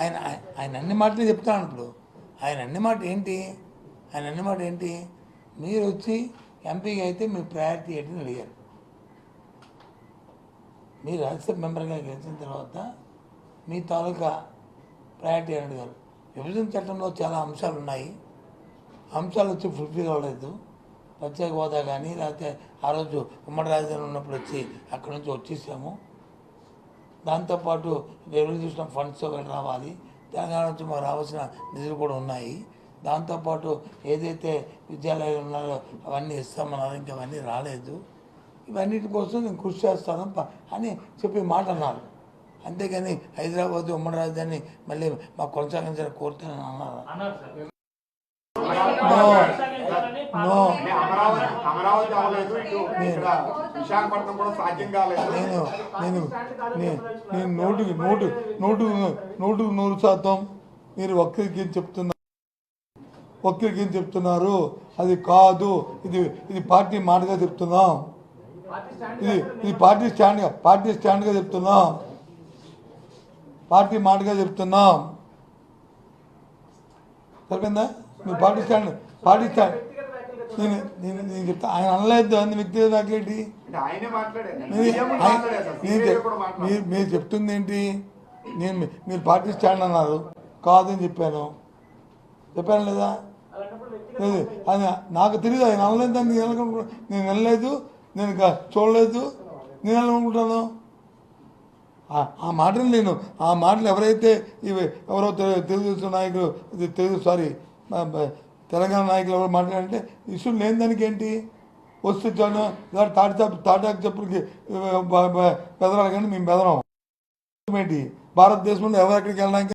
ఆయన ఆయన అన్ని మాటలు చెప్తాను. ఇప్పుడు ఆయన అన్ని మాట ఏంటి మీరు వచ్చి ఎంపీగా అయితే మీ ప్రయారిటీ ఏంటని అడిగారు. మీరు రాజ్యసభ మెంబర్గా గెలిచిన తర్వాత మీ తాలూకా ప్రయారిటీ అని అడిగారు. విభజన చట్టంలో చాలా అంశాలు ఉన్నాయి. అంశాలు వచ్చి ఫుల్ఫిల్ అవ్వలేదు. ప్రత్యేక హోదా కానీ లేకపోతే ఆ రోజు ఉమ్మడి రాజధాని ఉన్నప్పుడు వచ్చి అక్కడి నుంచి వచ్చేసాము. దాంతోపాటు రెవల్యూషన్ ఫండ్స్ రావాలి, తెలంగాణ నుంచి మాకు రావాల్సిన నిధులు కూడా ఉన్నాయి. దాంతోపాటు ఏదైతే విద్యాలయాలు ఉన్నాయో అవన్నీ ఇస్తామన్నారు, ఇంకా అవన్నీ రాలేదు. ఇవన్నిటి కోసం నేను కృషి చేస్తాను అని చెప్పి మాట అన్నారు. అంతేగాని హైదరాబాద్ ఉమ్మడి రాజధాని మళ్ళీ మాకు కొనసాగించాలని కోరుతానని అన్నారు. నేను నూటికి 100% మీరు ఒక్కరికి చెప్తున్నారు. అది కాదు, ఇది పార్టీ మాటగా చెప్తున్నాం. ఇది పార్టీ స్టాండ్గా చెప్తున్నాం. పార్టీ మాటగా చెప్తున్నాం. సరిపోయిందా? మీ పార్టీ స్టాండ్ నేను చెప్తా. ఆయన అనలేదు అని వ్యక్తిగత నాకేంటి? మీరు చెప్తుంది ఏంటి? మీరు పార్టీ స్టాండ్ అన్నారు, కాదని చెప్పాను లేదా? అది నాకు తెలియదు. ఆయన అనలేదు అని నేను వెళ్ళలేదు, నేను చూడలేదు, నేను అనుకుంటాను. ఆ మాటలు ఎవరైతే ఎవరో తెలుగుదేశం నాయకులు తెలంగాణ నాయకులు ఎవరు మాట్లాడంటే ఇష్యూ లేని దానికి ఏంటి? వస్తే చాలు తాటాకు చెప్పులకి బెదరాలి, కానీ మేము బెదరం ఏంటి? భారతదేశంలో ఎవరెక్కడికి వెళ్ళడానికి